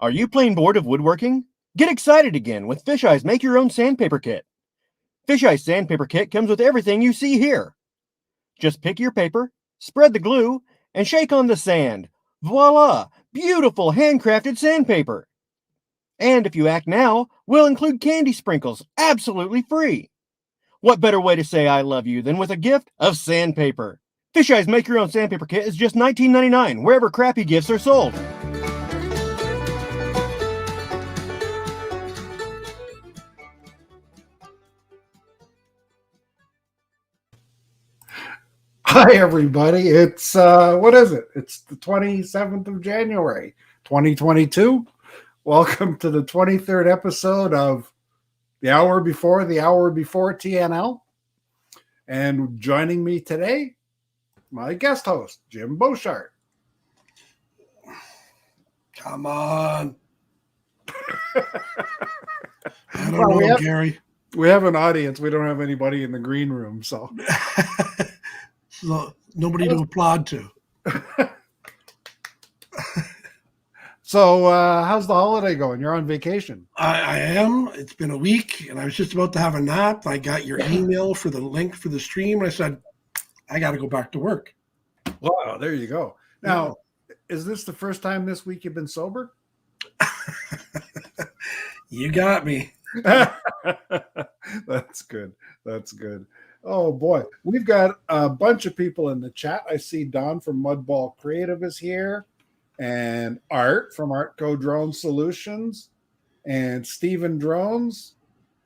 Are you plain bored of woodworking? Get excited again with Fisheye's Make Your Own Sandpaper Kit. Fisheye's Sandpaper Kit comes with everything you see here. Just pick your paper, spread the glue, and shake on the sand. Voila! Beautiful handcrafted sandpaper. And if you act now, we'll include candy sprinkles absolutely free. What better way to say I love you than with a gift of sandpaper? Fisheye's Make Your Own Sandpaper Kit is just $19.99 wherever crappy gifts are sold. Hi, everybody. It's, what is it? It's the 27th of January, 2022. Welcome to the 23rd episode of The Hour Before TNL. And joining me today, my guest host, Jim Beauchart. Come on. I don't know, Gary. We have an audience. We don't have anybody in the green room, so... So nobody to applaud to. So how's the holiday going? You're on vacation. I am. It's been a week, and I was just about to have a nap. I got your email for the link for the stream, and I said, I got to go back to work. Wow, there you go. Now, is this the first time this week you've been sober? You got me. That's good. That's good. Oh, boy. We've got a bunch of people in the chat. I see Don from Mudball Creative is here, and Art from Artco Drone Solutions, and Steven Drones,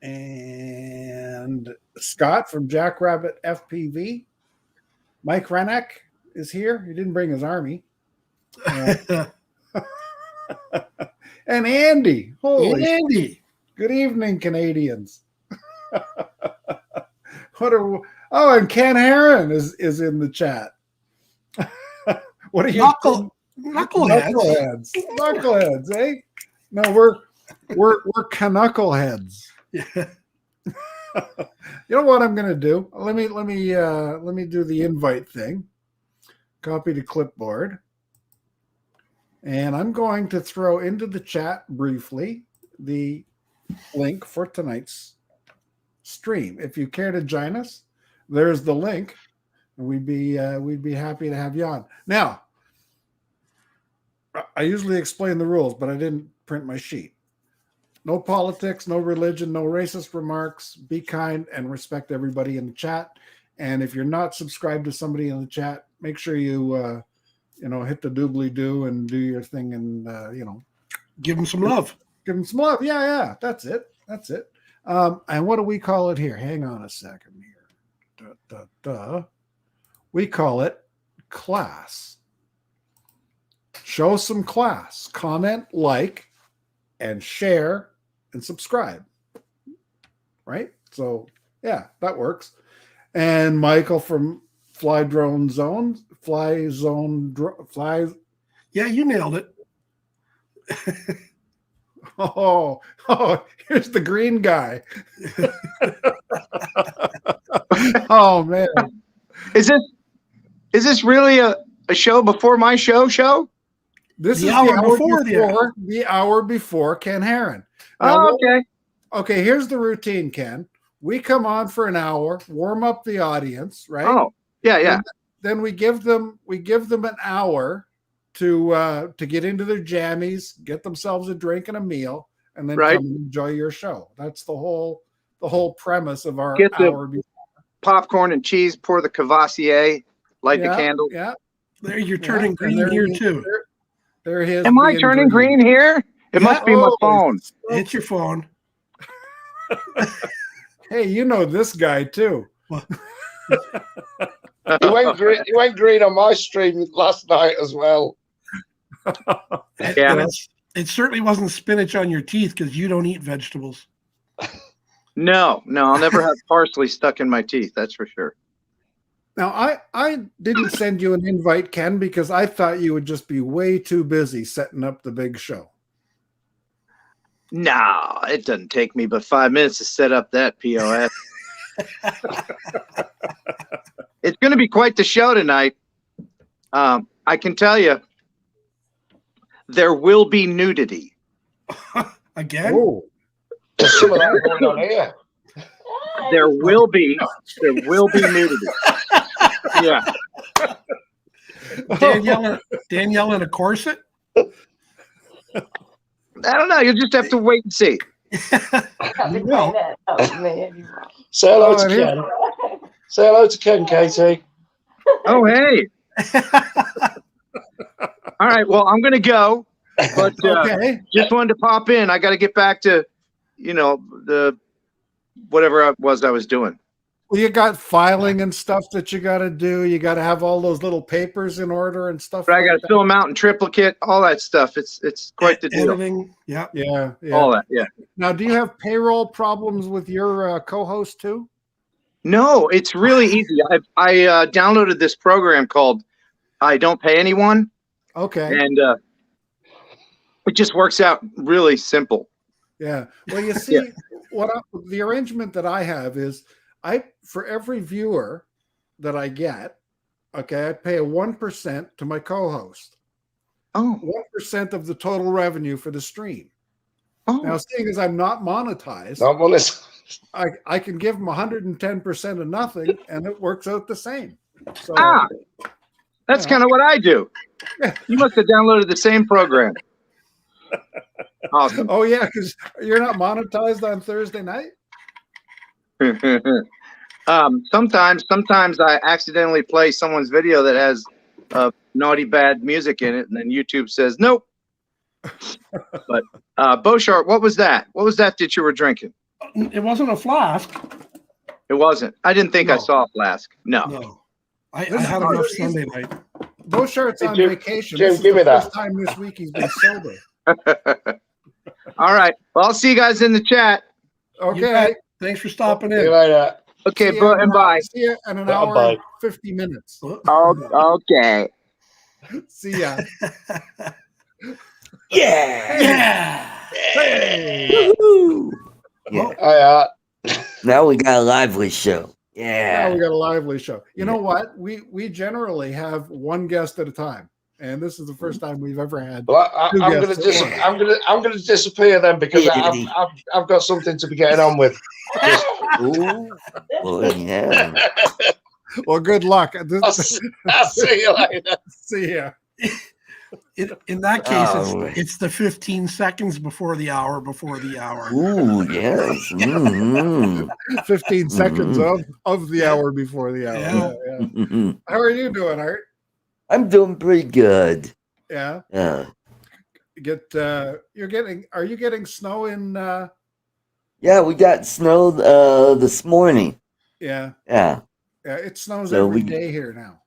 and Scott from Jackrabbit FPV. Mike Renneck is here. He didn't bring his army. And Andy. Holy Andy. Good evening, Canadians. And Ken Heron is in the chat. What are you Knuckleheads? Knuckleheads, eh? No, we're knuckleheads. Yeah. You know what I'm gonna do? Let me do the invite thing. Copy to clipboard. And I'm going to throw into the chat briefly the link for tonight's stream. If you care to join us, there's the link, and we'd be happy to have you on. Now, I usually explain the rules, but I didn't print my sheet. No politics, no religion, no racist remarks. Be kind and respect everybody in the chat. And if you're not subscribed to somebody in the chat, make sure you hit the doobly-doo and do your thing, and give them some love. Give them some love. Yeah, that's it. And what do we call it here? Hang on a second here. We call it class. Show some class. Comment, like, and share, and subscribe. Right? So, yeah, that works. And Michael from Fly. Yeah, you nailed it. Oh, here's the green guy. Oh, man. Is this really a show before my show? This the is the hour before Ken Heron. Now, okay. Okay, here's the routine, Ken. We come on for an hour, warm up the audience, right? Oh, yeah. And then we give them an hour to get into their jammies, get themselves a drink and a meal, and then come and enjoy your show. That's the whole premise of our hour. Popcorn and cheese, pour the Cavassier, light the candle. Yeah. There, you're turning green here too. There he is. Am I turning green here? It must be my phone. It's your phone. Hey, you know this guy too. You went green on my stream last night as well. Yeah. It certainly wasn't spinach on your teeth because you don't eat vegetables. No, I'll never have parsley stuck in my teeth. That's for sure. Now, I didn't send you an invite, Ken, because I thought you would just be way too busy setting up the big show. No, it doesn't take me but 5 minutes to set up that POS. It's going to be quite the show tonight. I can tell you, there will be nudity. Again? Oh, There's some of that going on here. There will be nudity. Yeah. Danielle in a corset? I don't know. You'll just have to wait and see. We will. Oh, man. Say hello to and here's- Ken. Say hello to Ken, Katie. Oh, hey. All right. Well, I'm going to go. But okay. just wanted to pop in. I got to get back to, the whatever I was doing. Well, you got filing and stuff that you got to do. You got to have all those little papers in order and stuff. But I like got to that. fill them out in triplicate, all that stuff. It's quite the deal. Editing. Yeah. Yeah, yeah. All that. Yeah. Now, do you have payroll problems with your co-host too? No, it's really easy. I downloaded this program called I Don't Pay Anyone, Okay. and it just works out really simple. Yeah. Well, you see, the arrangement that I have is for every viewer that I get, okay, I pay a 1% to my co-host. Oh, 1% of the total revenue for the stream. Now, oh, seeing as I'm not monetized, Not one is. I can give them 110% of nothing, and it works out the same. So, that's Yeah. kind of what I do. Yeah. You must have downloaded the same program. Awesome. oh yeah, because you're not monetized on Thursday night. Sometimes I accidentally play someone's video that has naughty bad music in it, and then YouTube says nope. But Beauchart, what was that? What was that you were drinking? It wasn't a flask. It wasn't. I didn't think I No. saw a flask. No. No. I had enough Sunday night. Beauchart's Hey, on Jim- vacation. Jim, This is give the me that. first time this week he's been sober. All right. Well, I'll see you guys in the chat. You Okay. bet. Thanks for stopping See you in. later. Okay, See you in and bye. See you in an Bye, hour bye. and 50 minutes. Okay. See ya. Yeah. Hey. Woohoo! Yeah. Hi, Now we got a lively show. Now Yeah. we got a lively show. You know what? We generally have one guest at a time, and this is the first time we've ever had. Well, Two I'm going guests to at once. I'm going to disappear then because Hey, Eddie. I've got something to be getting on with. Ooh. Well, yeah. Well, good luck. I'll see you later. See ya. In that case, Oh. it's the 15 seconds before the hour. Ooh, yes. Mm-hmm. 15 seconds of the Yeah. hour before the hour. Yeah. Yeah, yeah. How are you doing, Art? I'm doing pretty good. Yeah. Yeah. Are you getting snow in Yeah, we got snow this morning. yeah. Yeah. Yeah, it snows So every we- day here now.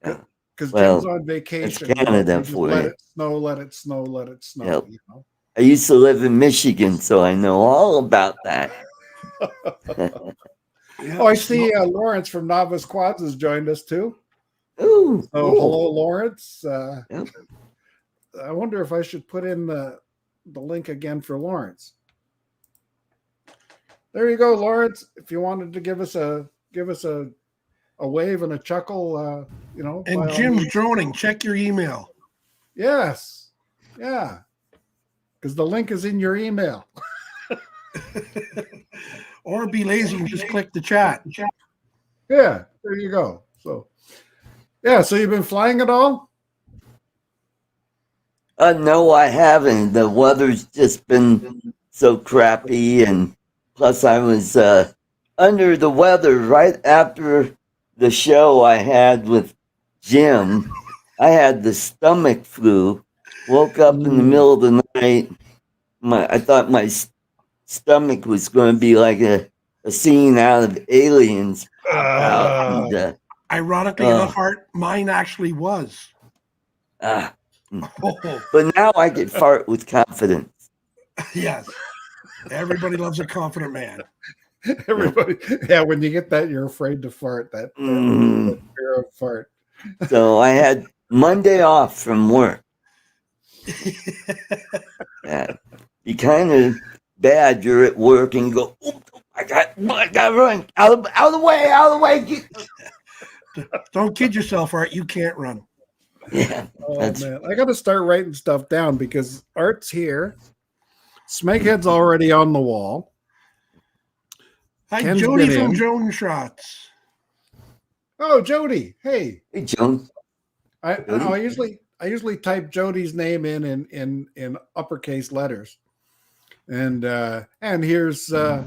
Yeah. Because Well, Jim's on vacation. Canada we just for let you. it snow, let it snow, let it snow. Yep. You know? I used to live in Michigan, so I know all about that. Oh, I see Lawrence from Novice Quads has joined us too. Ooh. So hello, Lawrence. Yep. I wonder if I should put in the link again for Lawrence. There you go, Lawrence. If you wanted to give us a wave and a chuckle, you know. by And all Jim's means. droning. Check your email. Yes. Yeah. Because the link is in your email. Or be lazy and just click the chat. Yeah, there you go. So, yeah, so you've been flying at all? No, I haven't. The weather's just been so crappy, and plus I was under the weather right after the show I had with Jim. I had the stomach flu. Woke up in the middle of the night. I thought my stomach was going to be like a scene out of Aliens. And, Ironically enough, Art, mine actually was. oh. Oh, But now I can fart with confidence. yes. Everybody loves a confident man. Everybody, yeah, when you get that, you're afraid to fart. That fear of fart. So I had Monday off from work. Yeah. Be kind of bad. You're at work and you go, "Oop, I got to run out of the way. Don't kid yourself, Art. You can't run. Yeah. Oh That's- man, I got to start writing stuff down because Art's here Smeghead's already on the wall. Hi, Ken's Jody been from in. Drone Shots. Oh, Jody. Hey. Hey, Joan. I usually type Jody's name in uppercase letters. And here's Don.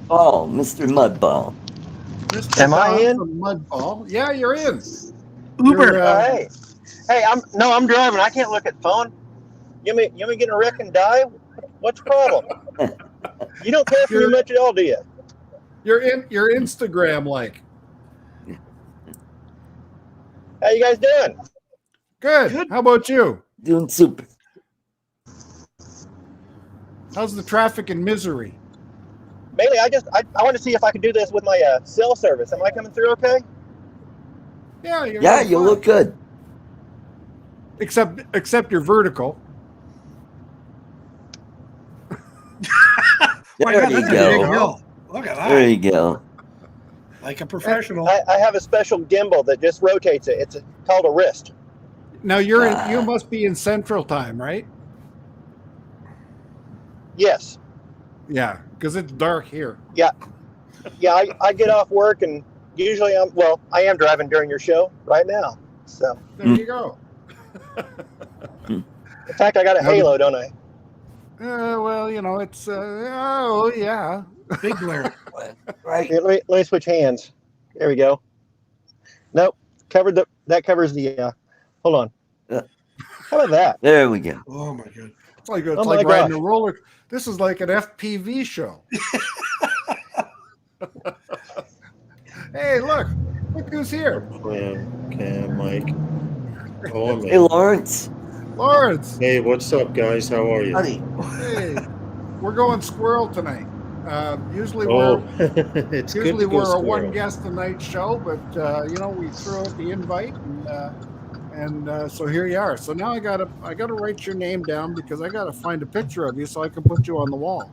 Mr. Mudball. Mr. Am I Don in? from Mudball. Yeah, you're in. Uber. You're, Hey, I'm driving. I can't look at the phone. You may get in a wreck and die. What's the problem? You don't care for me much at all, do you? you're Instagram like. How you guys doing? Good. How about you? Doing super. How's the traffic in Misery? Mainly, I want to see if I can do this with my cell service. Am I coming through okay? Yeah, You look good. Except you're vertical. There you go. Look at that. There you go. Like a professional. I have a special gimbal that just rotates it. It's called a wrist. Now you must be in Central Time, right? Yes. Yeah, because it's dark here. Yeah. I get off work and usually I am driving during your show right now. So there you go. In fact, I got a halo, don't I? Well, it's oh yeah. Big glare. Right. Here, let me switch hands. There we go. Nope. That covers the hold on. How about that? There we go. Oh my god. It's like my riding gosh. a roller. This is like an FPV show. Hey, look who's here. Cam, Mike. Oh, Hey, Lawrence. Lawrence. Hey, what's up, guys? How are you? Howdy. Hey, we're going squirrel tonight. Usually It's good usually to go we're a squirrel. one guest a night show, but we threw out the invite and so here you are. So now I gotta write your name down because I gotta find a picture of you so I can put you on the wall.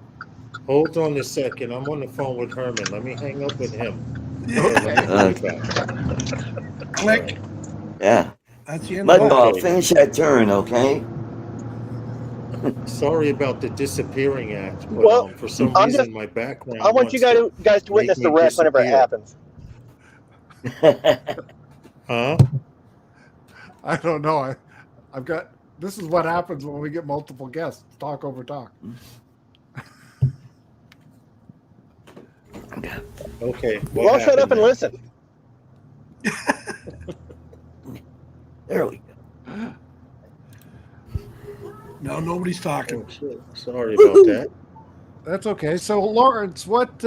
Hold on a second. I'm on the phone with Herman. Let me hang up with him. Okay. Let me back. Click. Yeah. That's the end of Mudball, Okay. finish that turn, okay? Sorry about the disappearing act, but Well, for some I'm reason just- my background. I want you guys to witness the make me wreck whenever it disappear. happens. Huh? I don't know. I've got this is what happens when we get multiple guests. Talk over talk. Okay. Well, shut up and listen. There we go. No, nobody's talking. Oh, shit. Sorry about that. That's okay. So Lawrence, what's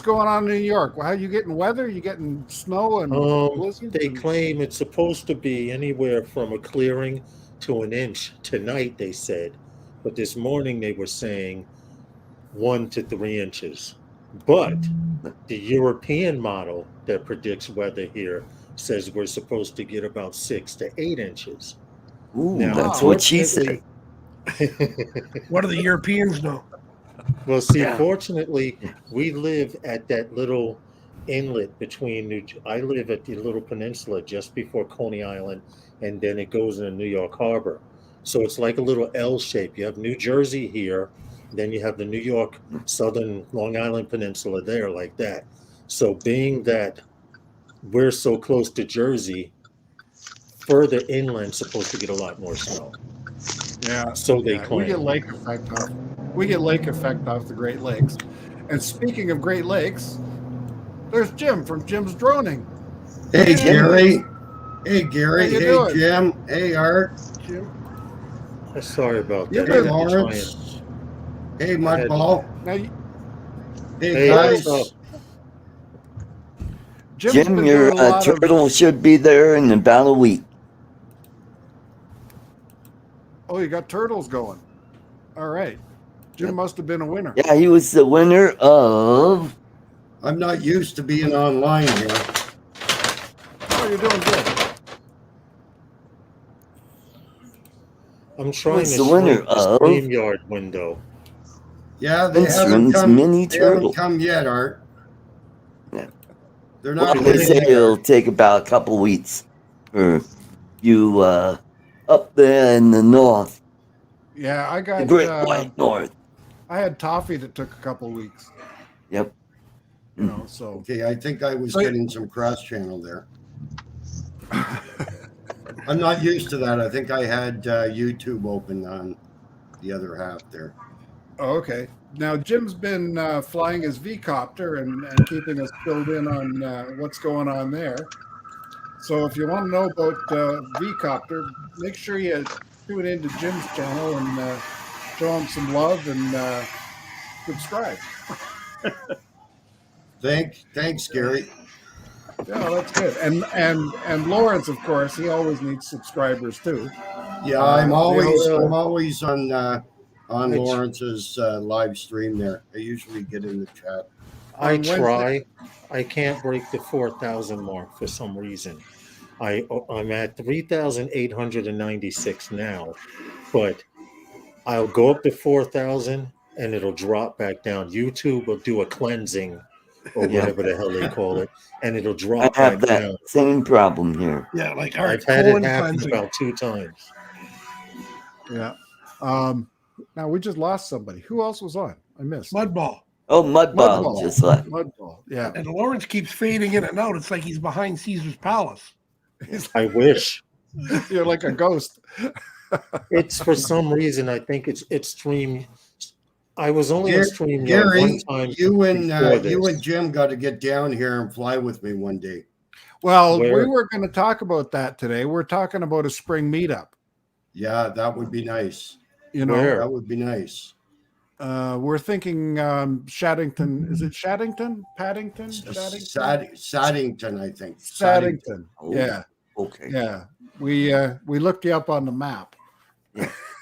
going on in New York? How you getting weather? You getting snow and blizzards? They and- claim it's supposed to be anywhere from a clearing to an inch tonight, they said. But this morning they were saying 1 to 3 inches. But the European model that predicts weather here says we're supposed to get about 6 to 8 inches. Ooh, Now, that's what she said. What do the Europeans know? Well, see, Yeah. fortunately, we live at that little inlet between I live at the little peninsula just before Coney Island, and then it goes into New York Harbor. So it's like a little L shape. You have New Jersey here, then you have the New York Southern Long Island Peninsula there, like that. So being that we're so close to Jersey, further inland supposed to get a lot more snow. Yeah. So they Yeah, claim. we get lake effect off the Great Lakes. And speaking of Great Lakes, there's Jim from Jim's Droning. Hey, Hey. Gary. Hey, Gary. How you Hey, doing? Jim. Hey, Art. Jim? Sorry about You that. Hey, been I've been Lawrence. Hey, had- Mudball. Now, Hey, Hey, guys. what's up? Jim's Jim, been your doing a lot of. turtle should be there in about a week. Oh, you got turtles going. All right. Jim Yep. must have been a winner. Yeah, he was the winner of. I'm not used to being online here. Oh, you're doing good. I'm trying Who's to the winner shrink the of? StreamYard window. Yeah, they haven't Winston's come. mini They haven't turtle. come yet, Art. Yeah. They're Well, not. they say coming it'll yet. take about a couple weeks for you up there in the north, Yeah, I the got. Great White North. I had toffee that took a couple weeks. Yep. You know, so Okay, I think I was So- getting some cross channel there. I'm not used to that. I think I had YouTube open on the other half there. oh, okay. Now Jim's been flying his V-copter and keeping us filled in on what's going on there. So if you want to know about V-copter, make sure you tune into Jim's channel and show him some love and subscribe. Thanks, Gary. Yeah, that's good. And Lawrence, of course, he always needs subscribers too. Yeah, I'm always on I- Lawrence's live stream there. I usually get in the chat. I On Wednesday- try. I can't break the 4,000 mark for some reason. I'm at 3,896 now, but I'll go up to 4,000 and it'll drop back down. YouTube will do a cleansing or Yeah. whatever the hell they call it, and it'll I drop have back that down. same problem here. Yeah, like I've Art had it colon happen cleansing. about 2 times. Yeah. Now we just lost somebody. Who else was on? I missed. Mudball. Oh, Mudball just left. Mudball. Yeah. And Lawrence keeps fading in and out. It's like he's behind Caesar's palace. I wish. You're like a ghost. It's for some reason I think it's stream. I was only on StreamYard Gary, one time. you and before this. Jim got to get down here and fly with me one day. Well, Where- we were going to talk about that today. We're talking about a spring meetup. Yeah, that would be nice. You know, Where? That would be nice. we're thinking Shaddington. Is it Shaddington? Paddington? Shaddington? Saddington, I think. Saddington. Oh, Yeah. Okay. Yeah. We looked you up on the map.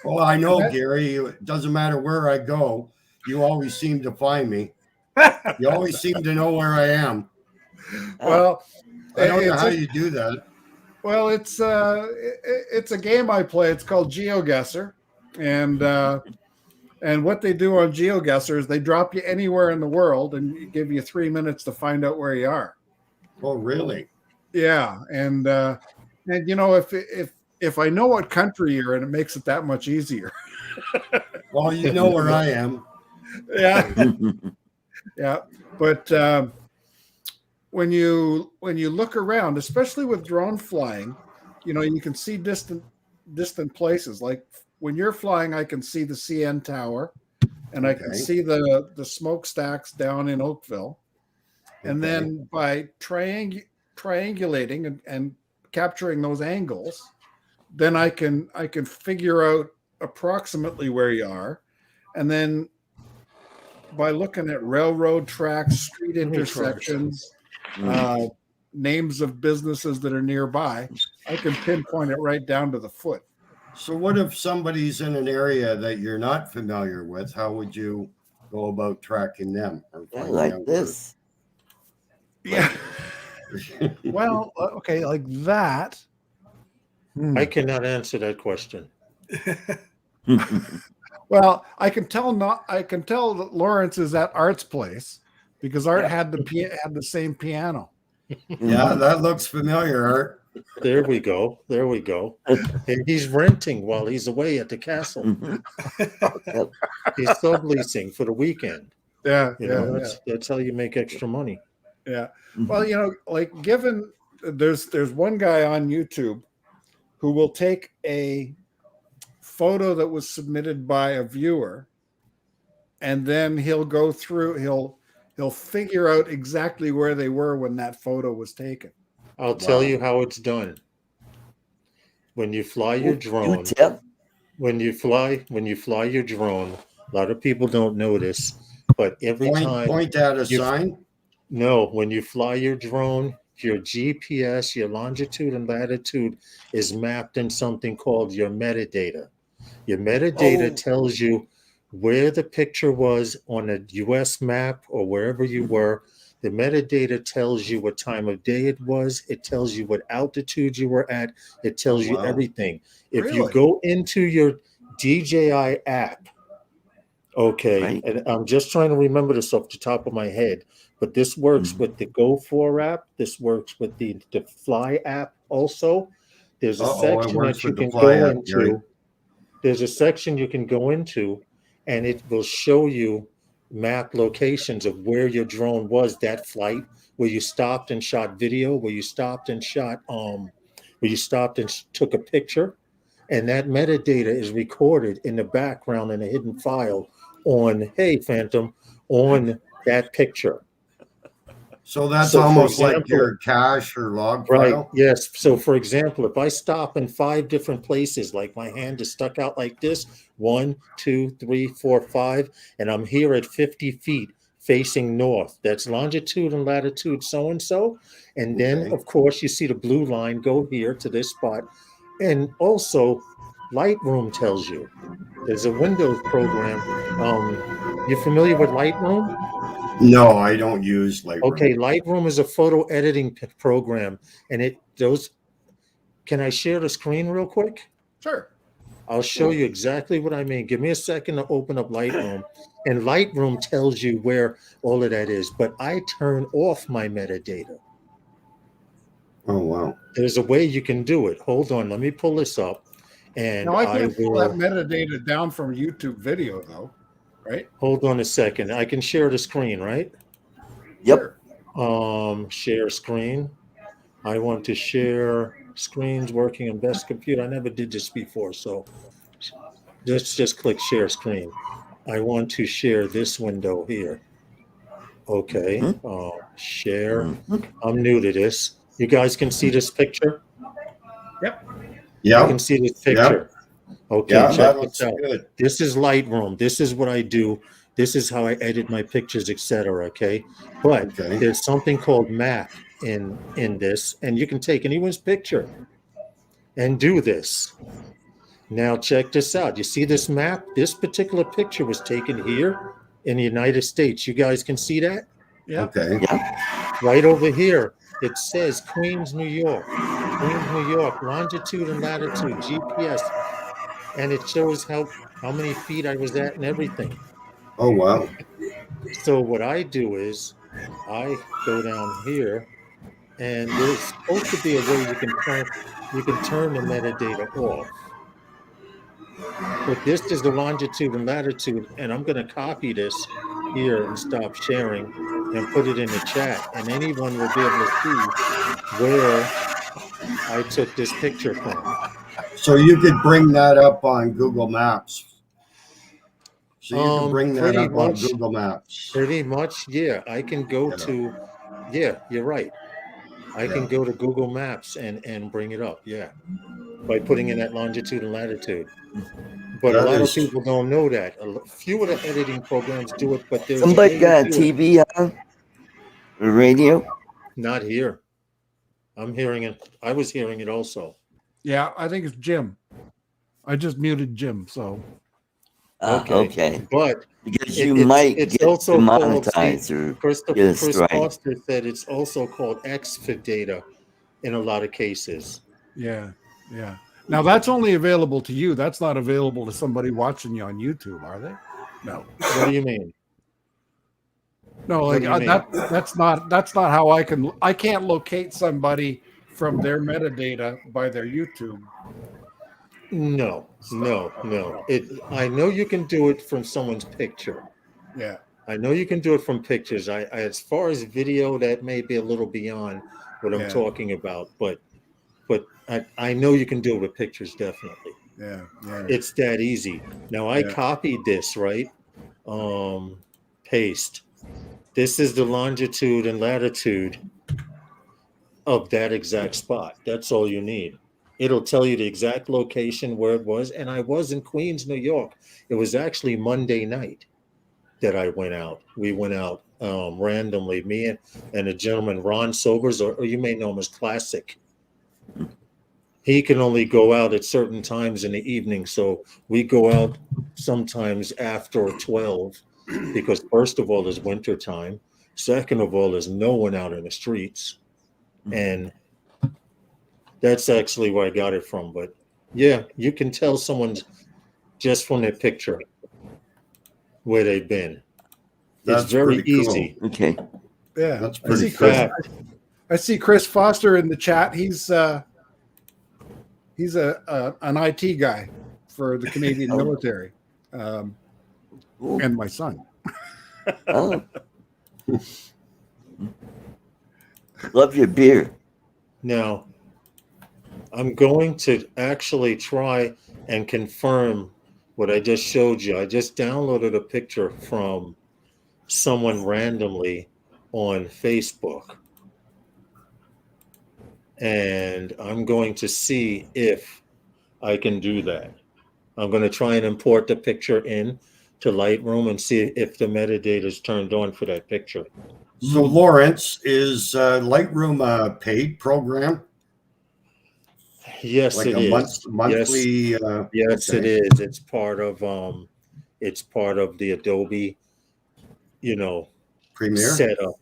Well, I know, That- Gary. It doesn't matter where I go. You always seem to find me. You always seem to know where I am. Well, I don't know it's how a- you do that. Well, it's a game I play. It's called GeoGuessr, and what they do on GeoGuessr is they drop you anywhere in the world and give you 3 minutes to find out where you are. Oh, really? Yeah, and you know if I know what country you're in, it makes it that much easier. Well, you know where I am. Yeah, yeah, but when you look around, especially with drone flying, you know you can see distant places. Like when you're flying, I can see the CN Tower, and I can Okay. see the smokestacks down in Oakville, and Okay. then by triangulating and capturing those angles, then I can figure out approximately where you are, and then by looking at railroad tracks, street intersections, names of businesses that are nearby, I can pinpoint it right down to the foot. So what if somebody's in an area that you're not familiar with? How would you go about tracking them? Or Yeah, finding like out this. Yeah. where- Well, okay, like that. I cannot answer that question. Well, I can tell that Lawrence is at Art's place because Art had the same piano. Yeah, that looks familiar, Art. There we go. There we go. And he's renting while he's away at the castle. Yep. He's subleasing for the weekend. Yeah, You know, that's how you make extra money. yeah. Well, you know, like given there's one guy on YouTube who will take a photo that was submitted by a viewer, and then he'll go through. He'll figure out exactly where they were when that photo was taken. I'll tell you how it's done. When you fly your drone, tip? when you fly your drone, a lot of people don't know this, but every time Point at a you- sign. No, when you fly your drone, your GPS, your longitude and latitude is mapped in something called your metadata. Your metadata Oh. tells you where the picture was on a US map or wherever you were. The metadata tells you what time of day it was. It tells you what altitude you were at. It tells you Wow. everything. If you Really? go into your DJI app, okay, Right. and I'm just trying to remember this off the top of my head, but this works with the Go4 app. This works with the Fly app also. there's a Uh-oh, it section works that you with the can fly go app, Gary. into. There's a section you can go into, and it will show you map locations of where your drone was that flight, where you stopped and shot video, where you stopped and took a picture, and that metadata is recorded in the background in a hidden file on, hey, Phantom, on that picture. So that's So, for almost like example, your cache or log right, file. yes. So, for example, if I stop in 5 different places, like my hand is stuck out like this, 1, 2, 3, 4, 5, and I'm here at 50 feet facing north, that's longitude and latitude so and so. And then, Okay. of course, you see the blue line go here to this spot. And also, Lightroom tells you there's a Windows program. You familiar with Lightroom? No, I don't use Lightroom. Okay, Lightroom is a photo editing program, and can I share the screen real quick? Sure. I'll show you exactly what I mean. Give me a second to open up Lightroom, and Lightroom tells you where all of that is, but I turn off my metadata. Oh, wow. There's a way you can do it. Hold on, let me pull this up, and Now I can pull that will. metadata down from YouTube video, though, right? Hold on a second. I can share the screen, right? Yep. Sure. Share screen. I want to share screens working on best computer. I never did this before, so let's just click share screen. I want to share this window here. Okay, share. I'm new to this. You guys can see this picture? You can Yeah. see this picture. Okay, Yeah, check that this looks out. good. This is Lightroom. This is what I do. This is how I edit my pictures, etc. Okay, but Okay. there's something called map in this, and you can take anyone's picture and do this. Now check this out. You see this map? This particular picture was taken here in the United States. You guys can see that? Yeah. Okay. Right over here, it says Queens, New York. Queens, New York, longitude and latitude, GPS, and it shows how many feet I was at and everything. Oh, wow. So what I do is I go down here, and there's supposed to be a way you can turn the metadata off. But this is the longitude and latitude, and I'm going to copy this here and stop sharing and put it in the chat, and anyone will be able to see where I took this picture from. So you could bring that up on Google Maps. So you can bring that Pretty up on much. Google Maps. Pretty much, yeah. I can go to, yeah, you're right. I can go to Google Maps and bring it up, yeah, by putting in that longitude and latitude. But a lot of people don't know that. A few of the editing programs do it, but there's Somebody got a TV on? Or radio? Not here. I'm hearing it. I was hearing it also. Yeah, I think it's Jim. I just muted Jim, so. Okay. But because you might get also demonetized or Chris get a strike. Foster said it's also called exFIT data in a lot of cases. Yeah. Now that's only available to you. That's not available to somebody watching you on YouTube, are they? No. What do you mean? No, like that's not how I can't locate somebody from their metadata by their YouTube. No. I know you can do it from someone's picture. Yeah. I know you can do it from pictures. I as far as video, that may be a little beyond what I'm talking about, but I know you can do it with pictures, definitely. Yeah. It's that easy. Now I copied this, right? Paste. This is the longitude and latitude of that exact spot. That's all you need. It'll tell you the exact location where it was. And I was in Queens, New York. It was actually Monday night that I went out. We went out randomly, me and a gentleman, Ron Sobers, or you may know him as Classic. He can only go out at certain times in the evening. So we go out sometimes after 12 because first of all, it's winter time. Second of all, there's no one out in the streets. And that's actually where I got it from. But yeah, you can tell someone's just from their picture where they've been. That's it's very pretty cool. easy. Okay. Yeah. That's pretty cool. I see Chris Foster in the chat. He's He's an IT guy for the Canadian Oh. military, Ooh. and my son. Oh. Love your beer. Now, I'm going to actually try and confirm what I just showed you. I just downloaded a picture from someone randomly on Facebook. And I'm going to see if I can do that. I'm going to try and import the picture in to Lightroom and see if the metadata is turned on for that picture. So, Lawrence, is Lightroom a paid program? Yes, Like it a is. monthly? Yes, okay. it is. It's part of the Adobe, Premiere? setup.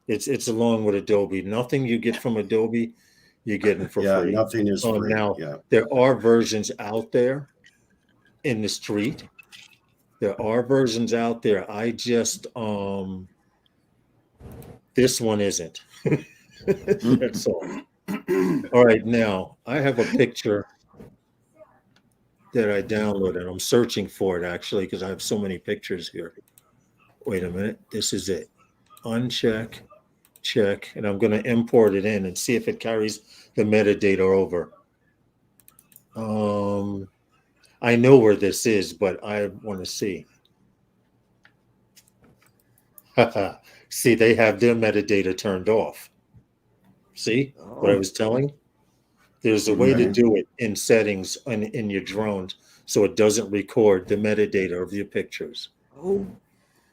It's along with Adobe. Nothing you get from Adobe, you're getting for Yeah, free. nothing is free. Now Yeah. there are versions out there in the street. There are versions out there. I just this one isn't. That's all. All right, now I have a picture that I downloaded. I'm searching for it actually because I have so many pictures here. Wait a minute. This is it. Uncheck, check, and I'm going to import it in and see if it carries the metadata over. I know where this is, but I want to see. See, they have their metadata turned off. See what I was telling? There's a way to Okay. do it in settings in your drones so it doesn't record the metadata of your pictures. Oh.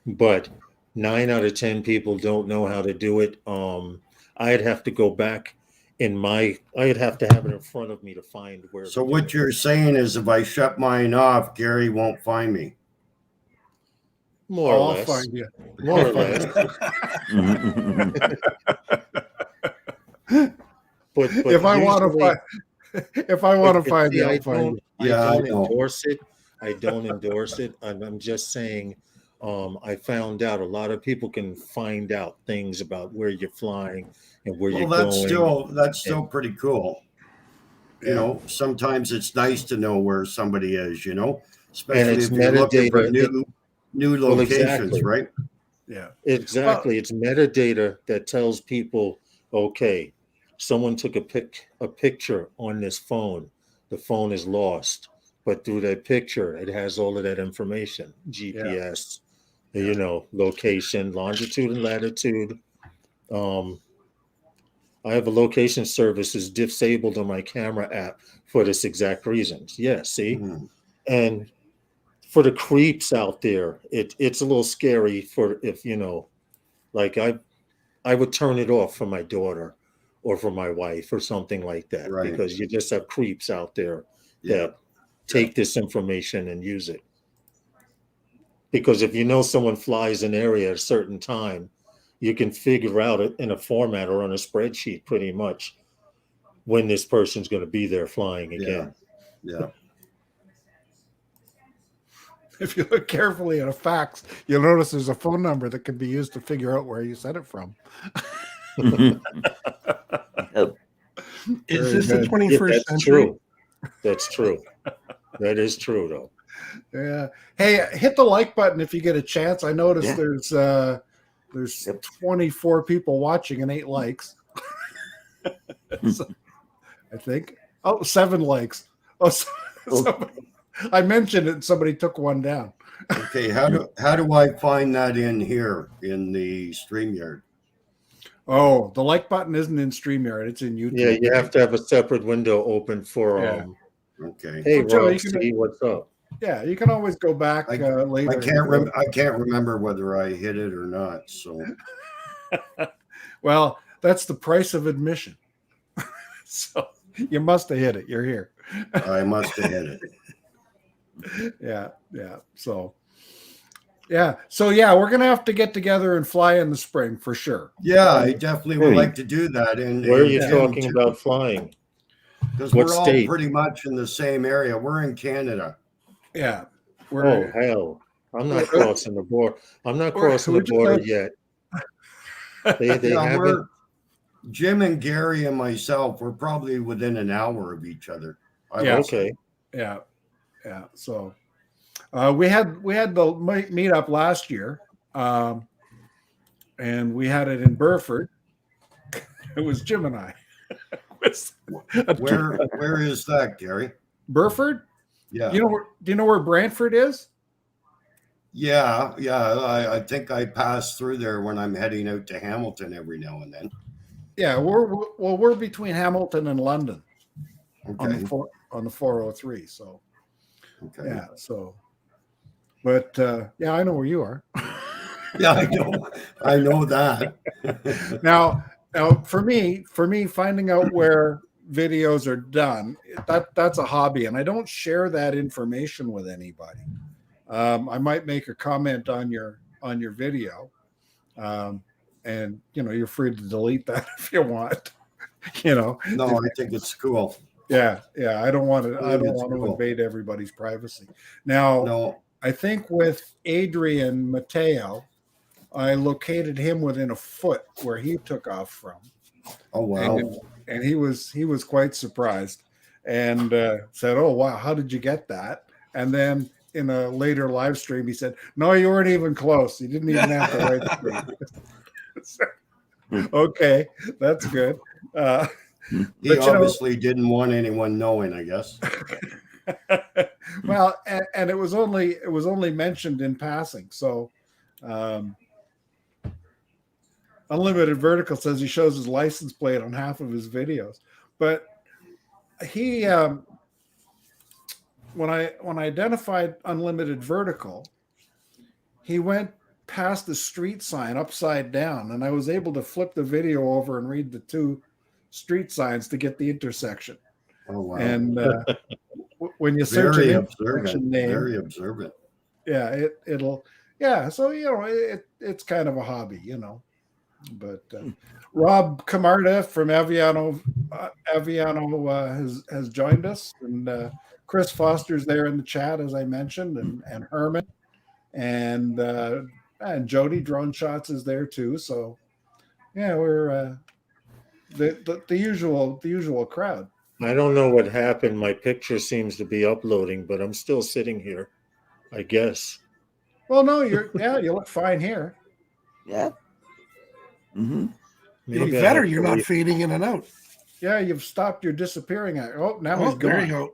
But 9 out of 10 people don't know how to do it. I'd have to go back I'd have to have it in front of me to find where. So what you're saying is if I shut mine off, Gary won't find me. More or I'll less. find you. More or less. But If I want to usually- find, if I want to but find see, you, I I'll find you. Yeah, I don't know. endorse it. I don't endorse it. I'm just saying. I found out a lot of people can find out things about where you're flying and where you're Well, going. that's still pretty cool. You Yeah. know, sometimes it's nice to know where somebody is, especially it's if you're looking for metadata. new Well, locations, exactly. right? Yeah. Exactly. It's metadata that tells people, okay, someone took a picture on this phone. The phone is lost, but through that picture, it has all of that information: GPS, location, longitude and latitude. I have a location services disabled on my camera app for this exact reasons. Yeah, see, and for the creeps out there, it's a little scary for if like I would turn it off for my daughter or for my wife or something like that, Right. because you just have creeps out there Yeah. that take this information and use it. Because if someone flies an area at a certain time, you can figure out it in a format or on a spreadsheet pretty much when this person's going to be there flying again. Yeah. If you look carefully at a fax, you'll notice there's a phone number that can be used to figure out where you sent it from. Yep. Is Very this the good. 21st That's century? true. That's true. That is true, though. Yeah. Hey, hit the like button if you get a chance. I noticed Yeah. there's Yep. 24 people watching and 8 likes. So, I think. Oh, 7 likes. Oh, I mentioned it and somebody took one down. Okay. How do I find that in here in the StreamYard? Oh, the like button isn't in StreamYard. It's in YouTube. Yeah, you have to have a separate window open for Yeah. Okay. Hey, Well, Joe, Rob, you can- see what's up? Yeah, you can always go back later. I can't remember whether I hit it or not. So Well, that's the price of admission. So you must have hit it. You're here. I must have hit it. Yeah. So we're gonna have to get together and fly in the spring for sure. Yeah, I definitely would like to do that. And Where are you talking about flying? Because What we're all state? pretty much in the same area. We're in Canada. Yeah. Oh, hell. I'm not crossing the border. I'm not crossing the just border like- yet. They Yeah, haven't. Jim and Gary and myself, we're probably within an hour of each other. Yeah. Okay. Yeah. So we had the meetup last year, and we had it in Burford. It was Jim and I. Where is that, Gary? Burford? Yeah. Do you know where Brantford is? Yeah. I think I pass through there when I'm heading out to Hamilton every now and then. Yeah, we're between Hamilton and London Okay. on the 403. So Okay. yeah, so but yeah, I know where you are. Yeah, I know that. Now for me, finding out where videos are done, that's a hobby, and I don't share that information with anybody. I might make a comment on your video, and you're free to delete that if you want. No, I think it's cool. Yeah, I don't want to. I don't want to cool. invade everybody's privacy. Now, No. I think with Adrian Mateo, I located him within a foot where he took off from. Oh wow! And he was quite surprised, and said, "Oh wow, how did you get that?" And then in a later live stream, he said, "No, you weren't even close. You didn't even have the right stream." Okay, that's good. He obviously didn't want anyone knowing, I guess. Well, and it was only mentioned in passing. So, Unlimited Vertical says he shows his license plate on half of his videos, but he when I identified Unlimited Vertical, he went past the street sign upside down, and I was able to flip the video over and read the two street signs to get the intersection. Oh wow! And when you search very an observant, intersection name, very observant. Yeah, it'll So it's kind of a hobby, But Rob Camarda from Aviano has joined us, and Chris Foster's there in the chat, as I mentioned, and Herman, and Jody Drone Shots is there too. So yeah, we're the usual crowd. I don't know what happened. My picture seems to be uploading, but I'm still sitting here, I guess. Well, no, you look fine here. Yeah. Mm-hmm. You look better. You're not fading in and out. Yeah, you've stopped your disappearing. Now he's gone. There you go.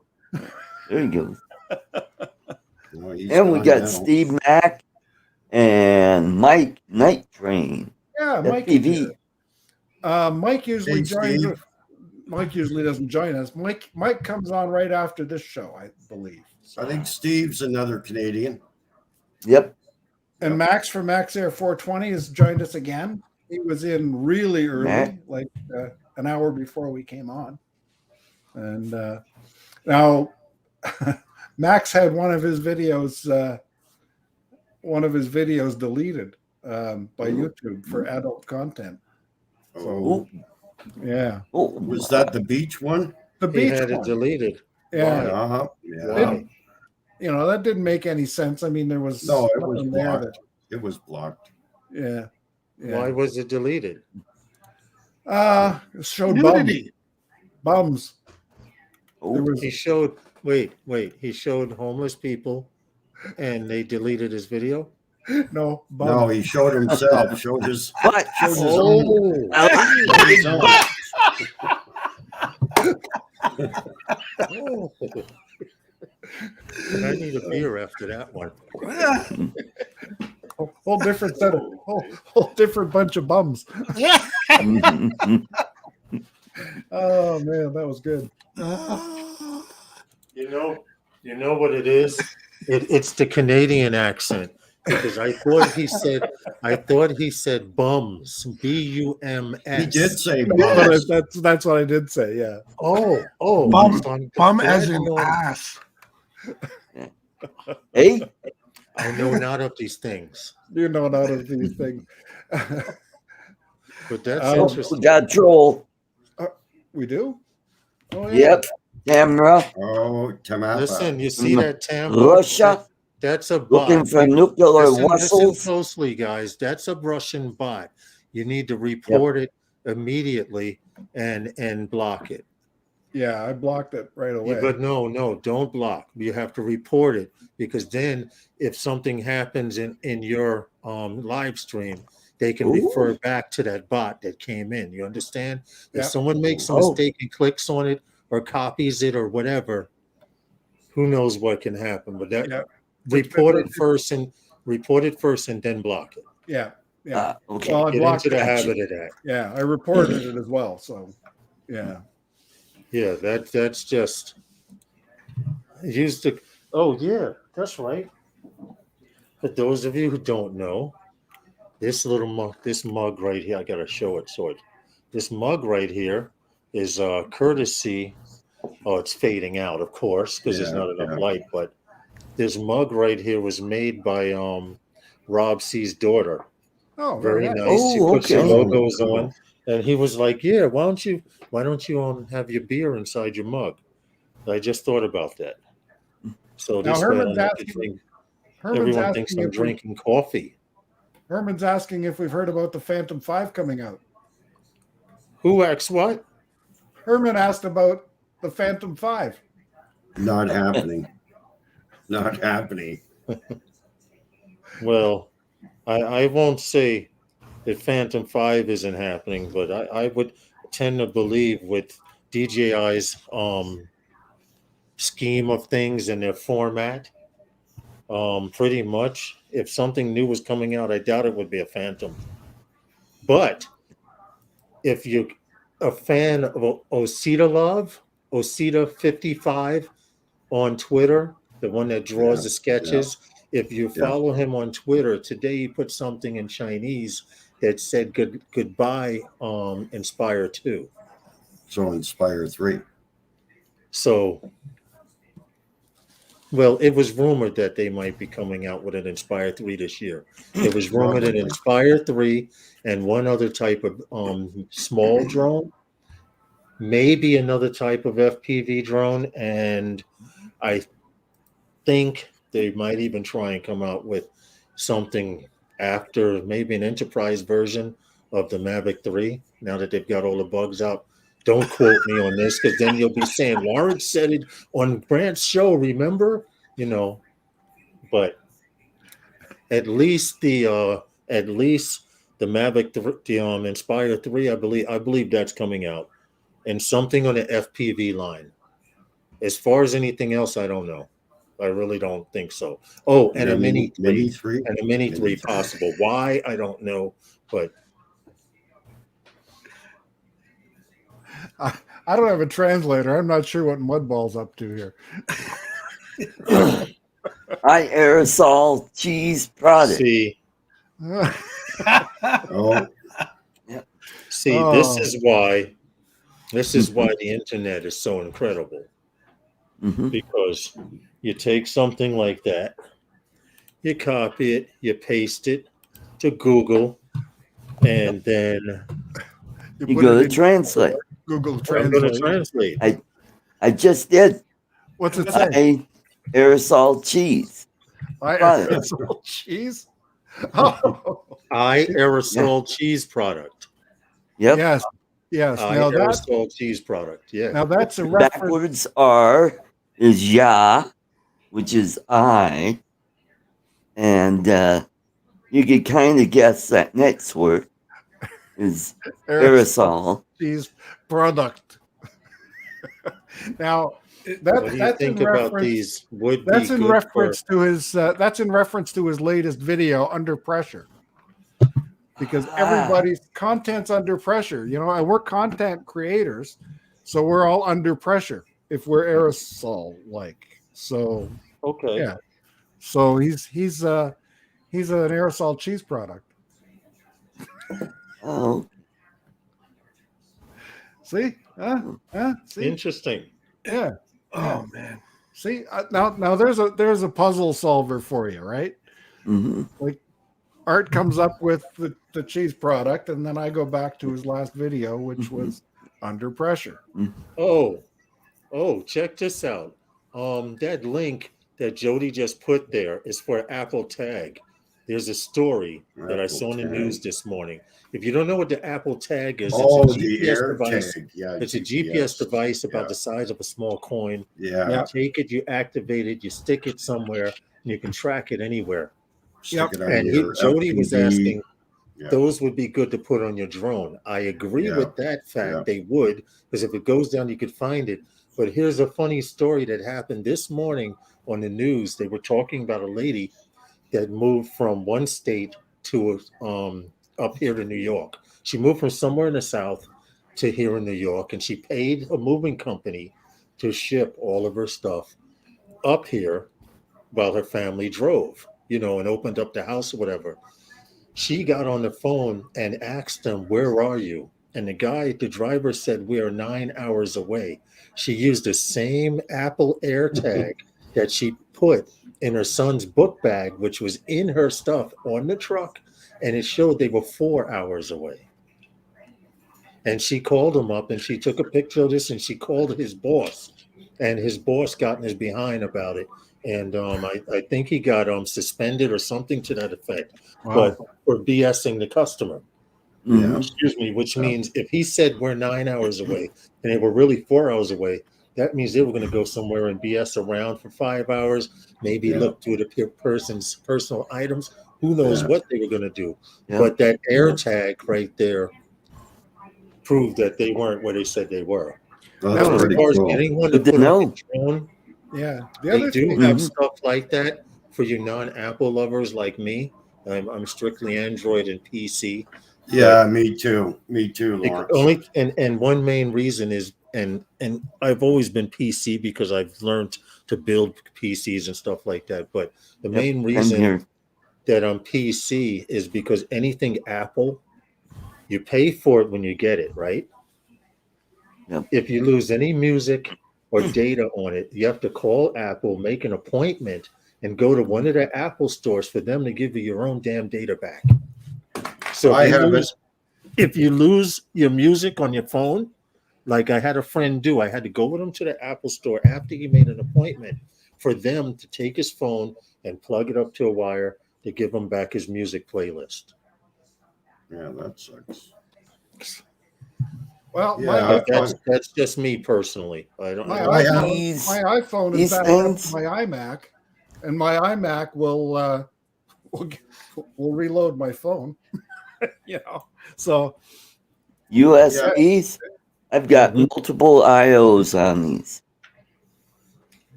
There you go. Oh, And we got Steve Mack and Mike Night Train. Yeah, Mike. TV. Mike usually joins Steve. us. Mike usually doesn't join us. Mike comes on right after this show, I believe. So. I think Steve's another Canadian. Yep. And Max from Max Air 420 has joined us again. He was in really early, like an hour before we came on. And now Max had one of his videos deleted by YouTube for adult content. So, yeah. Oh, Was that the beach one? The He beach had it one. deleted. Yeah. Uh-huh. Yeah. Wow. That didn't make any sense. I mean, there was No, it was nothing there blocked. It was blocked. Yeah. Why was it deleted? It showed Nudity. bums. There oh. was He showed he showed homeless people and they deleted his video. no bums. No, he showed himself. Showed his. What? Showed his own. Oh, His own. I need a beer after that one. Whole different set of whole different bunch of bums. Oh man, that was good. You know what it is? It's the Canadian accent. Because I thought he said bums, B-U-M-S. He did say Well, bums. that's what I did say. Yeah. Oh, Bum, so I'm bum glad as to in know- ass. Hey, I know not of these things, You know none of these things. but that's Oh, we interesting. got troll. We do? Oh yeah. Yep. Camera. Oh, Tamapa. Listen, you see that Tam? Russia. That's a bot. Looking for nuclear Listen vessels. closely, guys. That's a Russian bot. You need to report it immediately and block it. Yeah, I blocked it right away. But no, don't block. You have to report it, because then if something happens in your live stream, they can refer back to that bot that came in. You understand? If Yeah. someone makes a Oh. mistake and clicks on it or copies it or whatever, who knows what can happen? But that Yeah. report it first and then block it. Yeah. Yeah. Okay. Well, I Get blocked into the it. habit of that. Yeah, I reported it as well. So, yeah. Yeah, that's just use the. Oh yeah, that's right. For those of you who don't know, this mug right here, I gotta show it. This mug right here is courtesy. Oh, it's fading out, of course, because there's not enough light. But this mug right here was made by Rob C's daughter. Oh, Very nice. nice. She Oh, puts your okay. logos on, and he was like, "Yeah, why don't you have your beer inside your mug?" I just thought about that. So Now, this way, I Herman's don't have to asking- drink. Herman's Everyone thinks asking I'm if we- drinking coffee. Herman's asking if we've heard about the Phantom 5 coming out. Who asks what? Herman asked about the Phantom 5. Not happening. Not happening. Well, I won't say that Phantom 5 isn't happening, but I would tend to believe with DJI's scheme of things and their format, pretty much if something new was coming out, I doubt it would be a Phantom. But if you're a fan of Osita 55 on Twitter, the one that draws the sketches, if you follow him on Twitter, today he put something in Chinese that said goodbye, Inspire 2. So Inspire 3. So, well, it was rumored that they might be coming out with an Inspire 3 this year. It was rumored an Inspire 3 and one other type of small drone, maybe another type of FPV drone, and I think they might even try and come out with something after, maybe an enterprise version of the Mavic 3, now that they've got all the bugs out. Don't quote me on this, because then you'll be saying Lawrence said it on Brant's show, remember? You know, but at least the Mavic, the Inspire 3, I believe that's coming out, and something on the FPV line. As far as anything else, I don't know. I really don't think so. Oh, and a Mini 3. And a Mini 3 possible. Why? I don't know, but I don't have a translator. I'm not sure what Mudball's up to here. High aerosol cheese product. see, Oh, this is why the internet is so incredible. Mhm. Because you take something like that, you copy it, you paste it to Google, and then You put go it to in translate. Google I'm going to Translate. translate. I just did What's it say? high aerosol cheese. Aerosol cheese? Oh, Aerosol cheese product. Yep. yes. Yes. Now Aerosol cheese product. Yeah. now that's a reference. Backwards R is ya, which is I. And you could kind of guess that next word is aerosol. cheese product. Now What do you that's think in about reference. these? Would That's be in good reference to his. That's in reference to his latest video, Under Pressure. Because everybody's content's under pressure, you know, and we're content creators, so we're all under pressure if we're aerosol like. So okay. yeah, so he's an aerosol cheese product. Oh, See, see, Interesting. yeah. Oh man. See, now there's a puzzle solver for you, right? mhm. Like Art comes up with the cheese product, and then I go back to his last video, which was Under Pressure. Oh, check this out. That link that Jody just put there is for Apple Tag. There's a story that I Apple saw in the tag. news this morning. If you don't know what the Apple tag is, Oh, it's a the GPS air device. tag. Yeah, It's a GPS device about Yeah. the size of a small coin. Yeah. Yeah. You take it, you activate it, you stick it somewhere, and you can track it anywhere. Stick it on And your Jody was FPV. asking, Yeah. those would be good to put on your drone. I agree Yeah. with that fact. Yeah. They would, because if it goes down, you could find it. But here's a funny story that happened this morning on the news. They were talking about a lady that moved from one state to up here to New York. She moved from somewhere in the South to here in New York, and she paid a moving company to ship all of her stuff up here while her family drove, and opened up the house or whatever. She got on the phone and asked them, "Where are you?" And the driver said, "We are 9 hours away." She used the same Apple AirTag that she put in her son's book bag, which was in her stuff on the truck, and it showed they were 4 hours away. And she called him up and she took a picture of this and she called his boss, and his boss got in his behind about it. And I think he got suspended or something to that effect, but for BSing the customer. Yeah. Excuse me, which means if he said we're 9 hours away and they were really 4 hours away, that means they were going to go somewhere and BS around for 5 hours, maybe Yeah. look through the person's personal items. Who knows Yeah. what they were going to do? Yeah. But that air tag right there proved that they weren't where they said they were. That's As pretty far as cool. getting one to Good to put on know. your drone, Yeah. The they other do thing, have stuff like that for you non-Apple lovers like me. I'm strictly Android and PC. Yeah, me too. Me too, Lawrence. Only and one main reason is and I've always been PC because I've learned to build PCs and stuff like that. But the main I'm reason here. that I'm PC is because anything Apple, you pay for it when you get it, right? Yep. If you lose any music or data on it, you have to call Apple, make an appointment, and go to one of the Apple stores for them to give you your own damn data back. So if you lose your music on your phone, like I had a friend do, I had to go with him to the Apple store after he made an appointment for them to take his phone and plug it up to a wire to give him back his music playlist. Yeah, that sucks. well, Yeah, That's just me personally. I don't. my I don't These- iPhone is these backed up things- to my iMac, and my iMac will reload my phone. So USBs. I've got multiple IOs on these,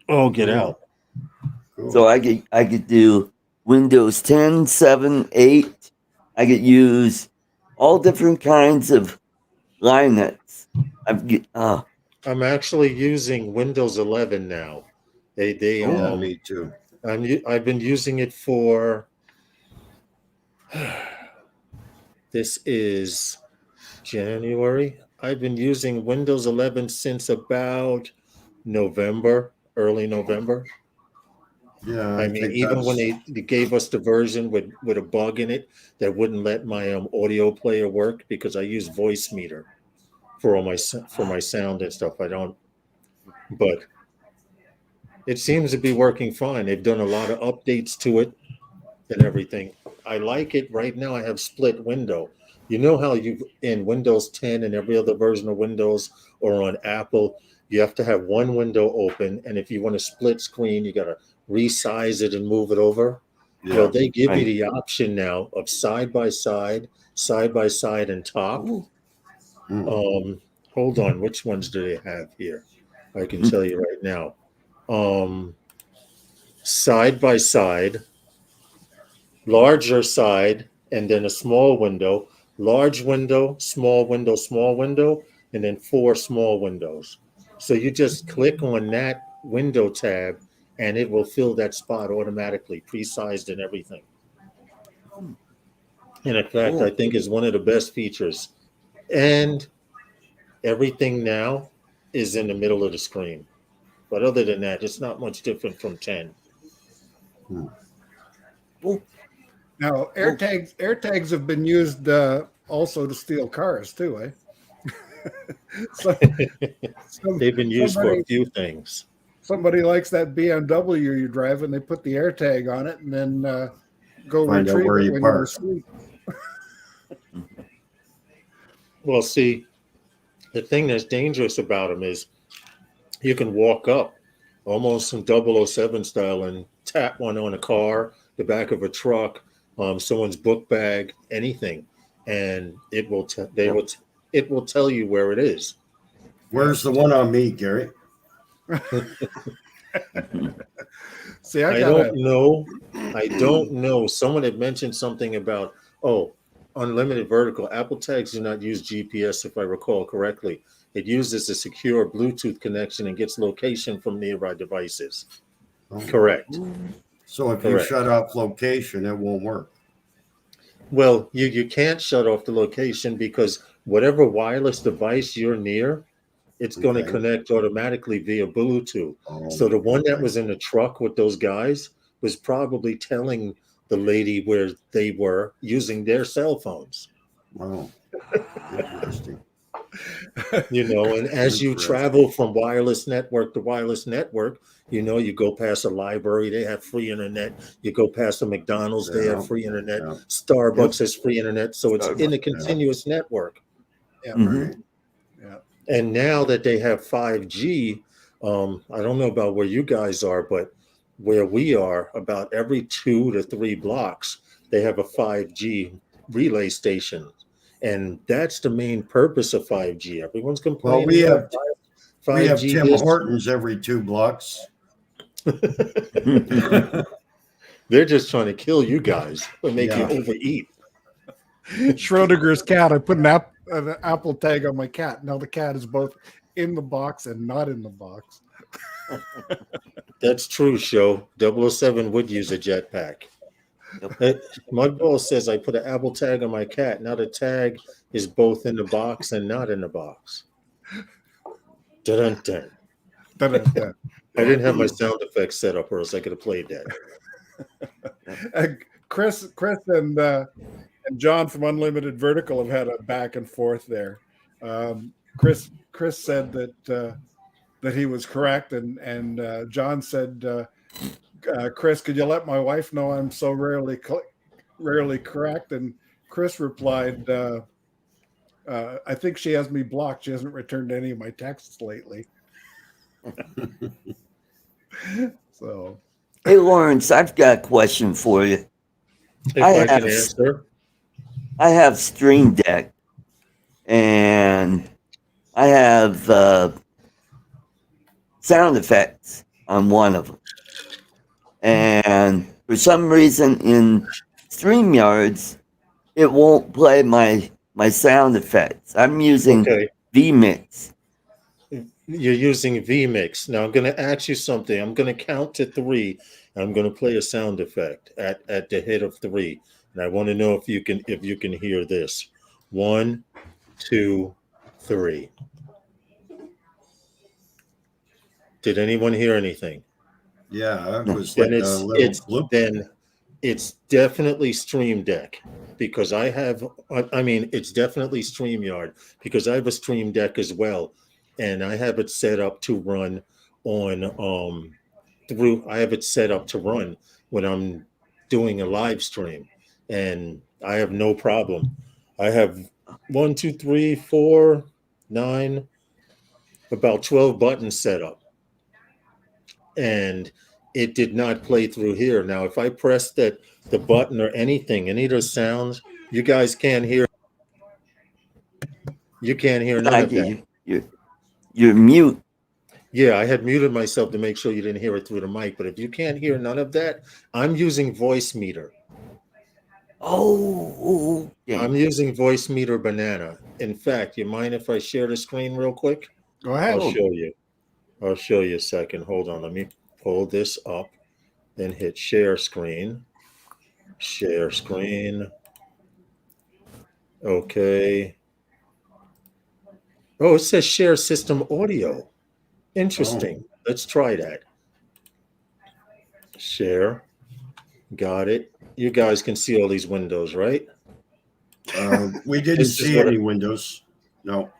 oh, get out. Cool. so I could do Windows 10, 7, 8. I could use all different kinds of Linux. I'm actually using Windows 11 now. Yeah, me too. I've been using it for. This is January. I've been using Windows 11 since about November, early November. Yeah, I mean, think even when that's- they gave us the version with a bug in it that wouldn't let my audio player work because I use Voice Meter for my sound and stuff. I don't, but it seems to be working fine. They've done a lot of updates to it and everything. I like it right now. I have split window. You know how you in Windows 10 and every other version of Windows or on Apple, you have to have one window open, and if you want to split screen, you got to resize it and move it over. Yeah. Well, they give you Right. the option now of side by side, and top. Hold on, which ones do they have here? I can tell you right now. Side by side, larger side, and then a small window, large window, small window, and then 4 small windows. So you just click on that window tab and it will fill that spot automatically, pre-sized and everything. And in fact, I think is one of the best features. And everything now is in the middle of the screen. But other than that, it's not much different from 10. now AirTags have been used also to steal cars too, eh? So, They've been used for a few things. somebody likes that BMW you're driving, they put the AirTag on it, and then go Find out retrieve where it you when you're park. asleep. Well, see, the thing that's dangerous about them is you can walk up almost some 007 style and tap one on a car, the back of a truck, someone's book bag, anything, and it will it will tell you where it is. Where's the one on me, Gary? See, I gotta. don't know. I don't know. Someone had mentioned something about, unlimited vertical. Apple tags do not use GPS, if I recall correctly. It uses a secure Bluetooth connection and gets location from nearby devices. Oh. Correct. So if you Correct. shut off location, it won't work. Well, you can't shut off the location because whatever wireless device you're near, it's going to Okay. connect automatically via Bluetooth. Oh, So the one that okay. was in the truck with those guys was probably telling the lady where they were using their cell phones. Wow. Interesting. And as you travel from wireless network to wireless network, you go past a library, they have free internet. You go past a McDonald's, they have free internet. Yeah. Starbucks has free internet. So it's in a Starbucks, continuous network. Yeah. Mhm. Right. Yeah. And now that they have 5G, I don't know about where you guys are, but where we are, about every 2 to 3 blocks, they have a 5G relay station. And that's the main purpose of 5G. Everyone's complaining. Well, we have 5G Tim this. Hortons every 2 blocks. They're just trying to kill you guys and make Yeah. you overeat. Schrodinger's cat. I put an Apple tag on my cat. Now the cat is both in the box and not in the box. That's true, Show. 007 would use a jetpack. Mudball says, I put an Apple tag on my cat. Now the tag is both in the box and not in the box. Dun-dun-dun. Da-da-da. I didn't have my sound effects set up, or else I could have played that. Chris and John from Unlimited Vertical have had a back and forth there. Chris said that he was correct, and John said, Chris, could you let my wife know I'm so rarely correct? And Chris replied, I think she has me blocked. She hasn't returned any of my texts lately. So, Hey, Lawrence, I've got a question for you. If I can answer. I have Stream Deck, and I have sound effects on one of them. And for some reason in StreamYards, it won't play my sound effects. I'm using vMix. You're using vMix. Now I'm going to ask you something. I'm going to count to 3. And I'm going to play a sound effect at the hit of 3. And I want to know if you can hear this. 1, 2, 3. Did anyone hear anything? Yeah, it was Then like a little bloop. then it's definitely Stream Deck because it's definitely StreamYard because I have a Stream Deck as well, and I have it set up to run on I have it set up to run when I'm doing a live stream, and I have no problem. I have 1, 2, 3, 4, 9, about 12 buttons set up. And it did not play through here. Now, if I press the button or anything, any of those sounds, you guys can't hear. You can't hear none of that. You're mute. Yeah, I had muted myself to make sure you didn't hear it through the mic. But if you can't hear none of that, I'm using Voice Meter. Oh, yeah. I'm using Voice Meter Banana. In fact, you mind if I share the screen real quick? go ahead. I'll show you. I'll show you a second. Hold on. Let me pull this up, then hit share screen. Share screen. Okay. Oh, it says share system audio. Interesting. Let's try that. Share. Got it. You guys can see all these windows, right? We didn't see any windows. No.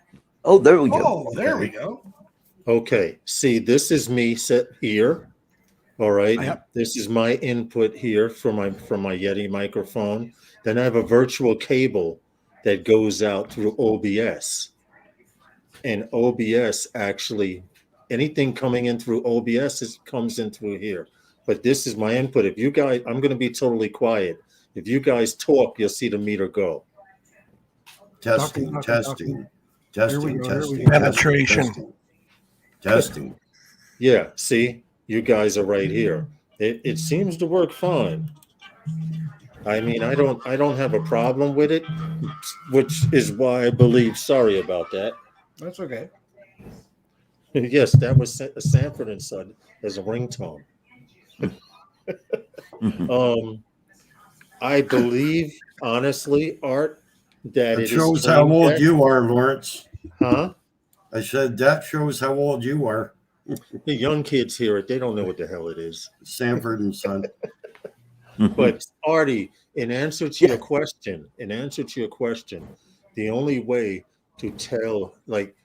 Oh, there we go. Oh, there we go. Okay. See, this is me set here. All right. Yep. This is my input here from my Yeti microphone. Then I have a virtual cable that goes out through OBS. And OBS actually, anything coming in through OBS comes in through here. But this is my input. If you guys, I'm going to be totally quiet. If you guys talk, you'll see the meter go. Testing, Talking. testing, Here we testing, go, here we testing, go. Penetration. testing. Yeah, see, you guys are right here. It seems to work fine. I mean, I don't have a problem with it, which is why I believe. Sorry about that. That's okay. Yes, that was Sanford and Son as a ringtone. I believe, honestly, Art, that That it shows is how Stream old Deck. you are, Lawrence. Huh? I said that shows how old you are. The young kids hear it; they don't know what the hell it is. Sanford and Son. But Artie, in answer to your question, the only way to tell, like,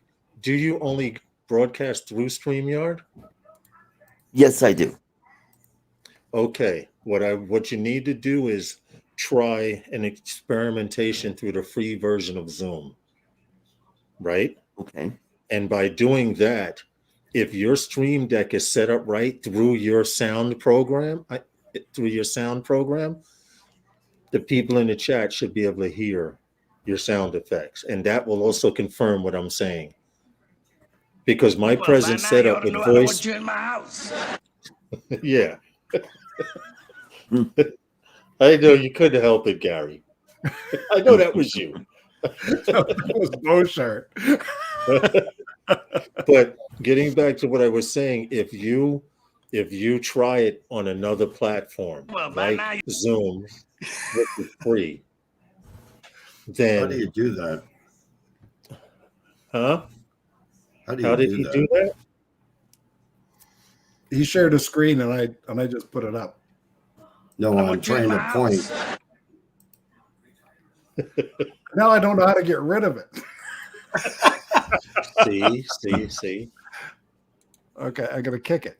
do you only broadcast through StreamYard? Yes, I do. Okay. What you need to do is try an experimentation through the free version of Zoom. Right? Okay. And by doing that, if your Stream Deck is set up right through your sound program, the people in the chat should be able to hear your sound effects. And that will also confirm what I'm saying. Because my present setup with voice. You in my house. Yeah. I know you couldn't help it, Gary. I know that was you. That was Beauchart. But getting back to what I was saying, if you try it on another platform like Zoom, which is free, then How do you do that? huh? How How did he do that? He shared a screen and I just put it up. No, I'm trying to point. Now I don't know how to get rid of it. See. Okay, I gotta kick it.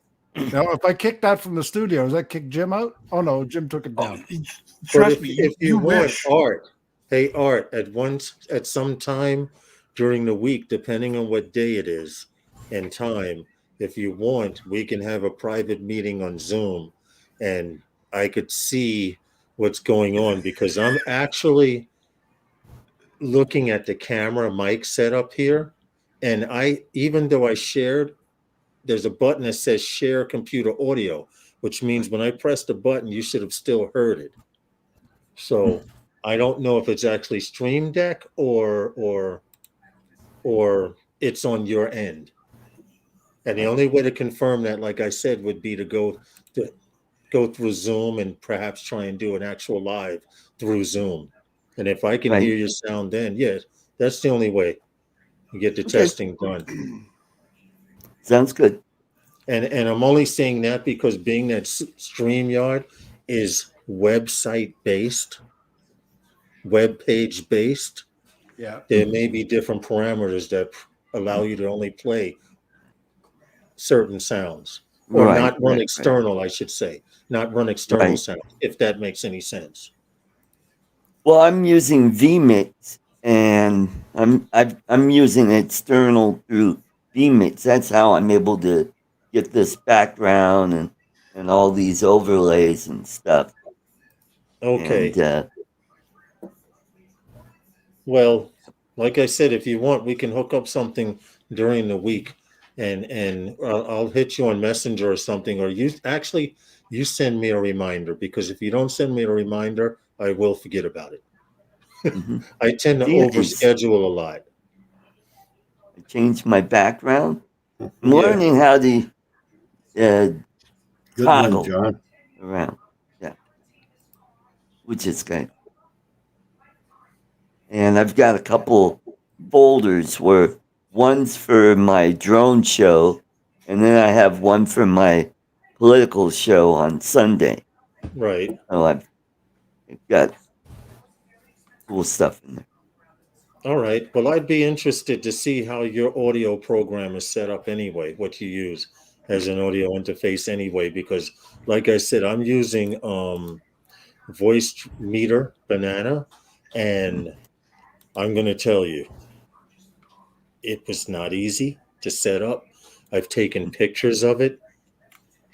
Now, if I kick that from the studio, does that kick Jim out? Oh no, Jim took it down. Trust me, if you want wish. Art, hey Art, at some time during the week, depending on what day it is and time, if you want, we can have a private meeting on Zoom, and I could see what's going on because I'm actually looking at the camera mic setup here, and even though I shared, there's a button that says share computer audio, which means when I press the button, you should have still heard it. So I don't know if it's actually Stream Deck or it's on your end. And the only way to confirm that, like I said, would be to go through Zoom and perhaps try and do an actual live through Zoom. And if I can hear your sound then, yes, that's the only way you get the testing done. Sounds good. And I'm only saying that because being that StreamYard is website based, web page based, there may be different parameters that allow you to only play certain sounds or not run external, I should say, not run external sounds, if that makes any sense. Well, I'm using vMix, and I'm using external through vMix. That's how I'm able to get this background and all these overlays and stuff. Okay. And, well, like I said, if you want, we can hook up something during the week, and I'll hit you on Messenger or something, or you send me a reminder, because if you don't send me a reminder, I will forget about it. I tend to overschedule a lot. I changed my background. I'm learning how to toggle John. around. Yeah. Which is good. And I've got a couple folders where one's for my drone show, and then I have one for my political show on Sunday. Right. So I've got cool stuff in there. All right. Well, I'd be interested to see how your audio program is set up anyway, what you use. as an audio interface anyway, because like I said, I'm using voice meter banana, and I'm going to tell you, it was not easy to set up. I've taken pictures of it.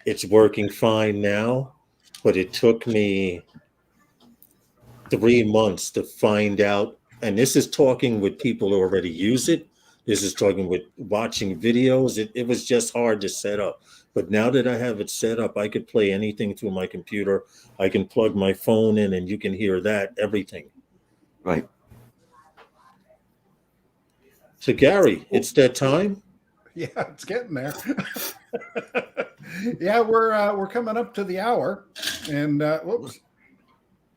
It's working fine now, but it took me 3 months to find out. And this is talking with people who already use it. This is talking with watching videos. It was just hard to set up. But now that I have it set up, I could play anything through my computer. I can plug my phone in and you can hear that, everything. Right. So Gary, it's that time. Yeah, it's getting there. Yeah, we're coming up to the hour, and whoops,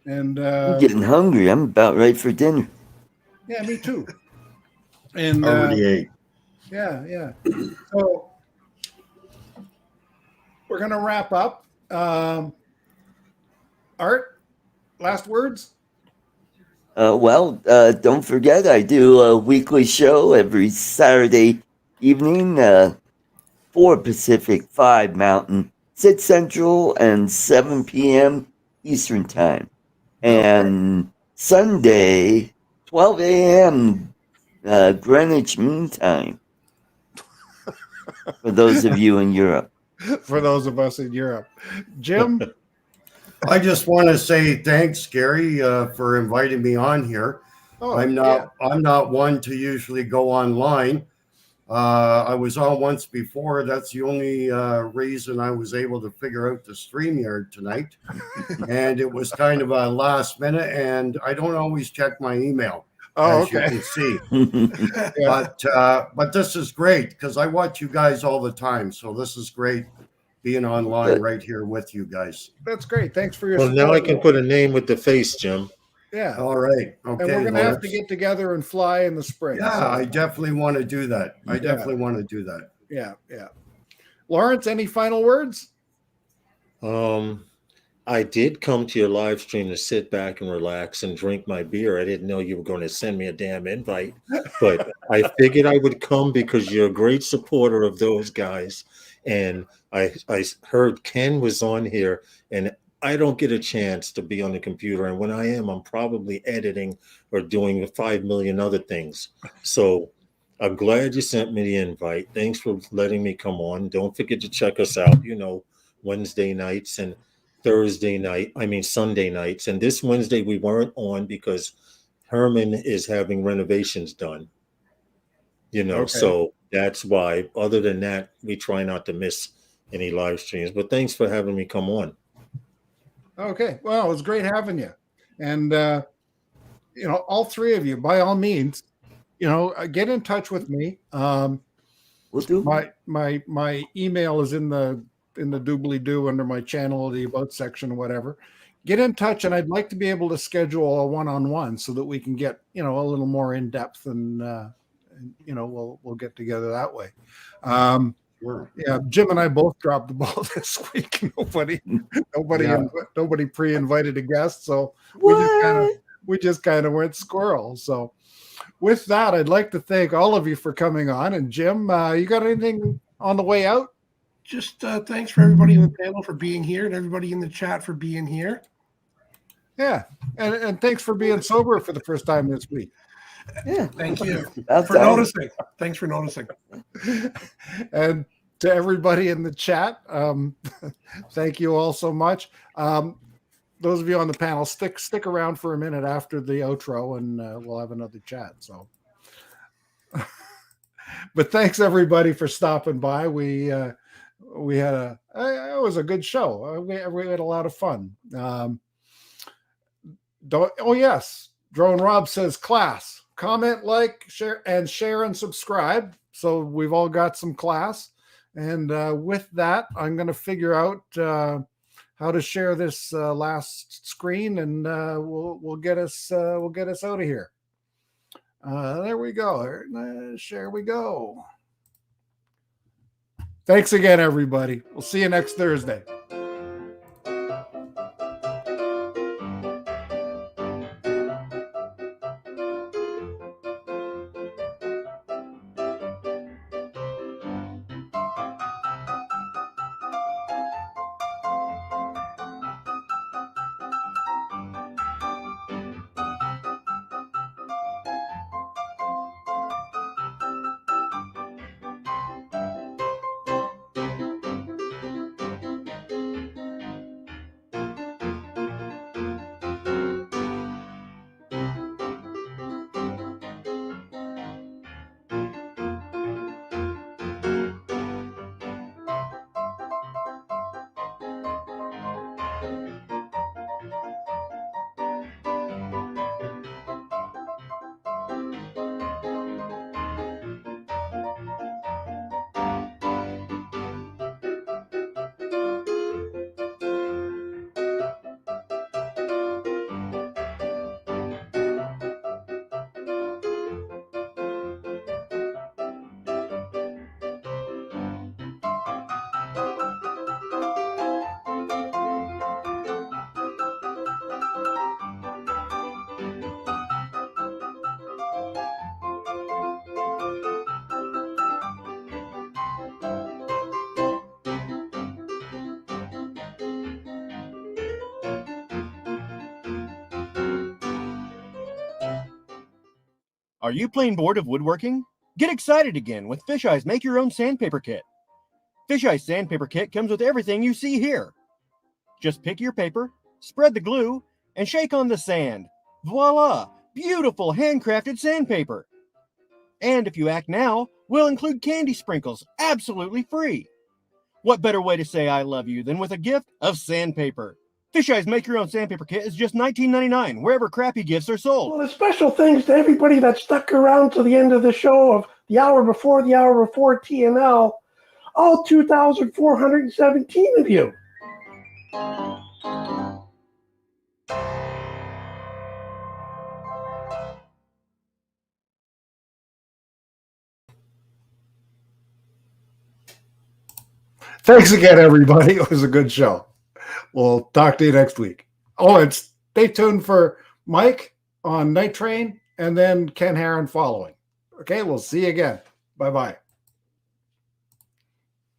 and I'm getting hungry. I'm about ready for dinner. yeah, me too. And Already ate. yeah. So we're gonna wrap up. Art, last words. Don't forget, I do a weekly show every Saturday evening, 4 Pacific, 5 Mountain, 6 Central, and 7 p.m. Eastern Time. And Sunday, 12 a.m. Greenwich Mean Time. For those of you in Europe. For those of us in Europe, Jim. I just want to say thanks, Gary, for inviting me on here. Oh, I'm not one to usually go online. I was on once before. That's the only reason I was able to figure out the StreamYard tonight. And it was kind of a last minute, and I don't always check my email, as you can see. But this is great because I watch you guys all the time. So this is great being online right here with you guys. That's great. Thanks for your Well, support. now I can put a name with the face, Jim. Yeah. All right. Okay. And we're going to have to get together and fly in the spring. Yeah, so. I definitely want to do that. I definitely want to do that. Yeah. Lawrence, any final words? I did come to your live stream to sit back and relax and drink my beer. I didn't know you were going to send me a damn invite, but I figured I would come because you're a great supporter of those guys. And I heard Ken was on here, and I don't get a chance to be on the computer. And when I am, I'm probably editing or doing 5 million other things. So I'm glad you sent me the invite. Thanks for letting me come on. Don't forget to check us out, Wednesday nights and Sunday nights. And this Wednesday we weren't on because Herman is having renovations done. So that's why. Other than that, we try not to miss any live streams. But thanks for having me come on. Okay. Well, it was great having you. And all three of you, by all means, get in touch with me. We'll do. My email is in the doobly-doo under my channel, the about section, whatever. Get in touch, and I'd like to be able to schedule a one-on-one so that we can get a little more in depth, and we'll get together that way. Sure. Yeah, Jim and I both dropped the ball this week. Nobody pre-invited a guest, so we just kind of went squirrel. So with that, I'd like to thank all of you for coming on. And Jim, you got anything on the way out? Just thanks for everybody in the panel for being here and everybody in the chat for being here. Yeah, and thanks for being sober for the first time this week. Yeah. Thank you That's for all. noticing. Thanks for noticing. And to everybody in the chat, thank you all so much. Those of you on the panel, stick around for a minute after the outro, and we'll have another chat. So, but thanks everybody for stopping by. We had it was a good show. We had a lot of fun. Yes, Drone Rob says class. Comment, like, share and subscribe. So we've all got some class. And with that, I'm going to figure out how to share this last screen, and we'll get us out of here. There we go. Share we go. Thanks again, everybody. We'll see you next Thursday. Are you plain bored of woodworking? Get excited again with Fisheye's Make Your Own Sandpaper Kit. Fisheye's Sandpaper Kit comes with everything you see here. Just pick your paper, spread the glue, and shake on the sand. Voila! Beautiful handcrafted sandpaper. And if you act now, we'll include candy sprinkles absolutely free. What better way to say I love you than with a gift of sandpaper? Fisheye's Make Your Own Sandpaper Kit is just $19.99 wherever crappy gifts are sold. Well, a special thanks to everybody that stuck around to the end of the show of the hour before TNL. All 2,417 of you. Thanks again, everybody. It was a good show. We'll talk to you next week. Oh, and stay tuned for Mike on Night Train and then Ken Heron following. Okay, we'll see you again. Bye-bye.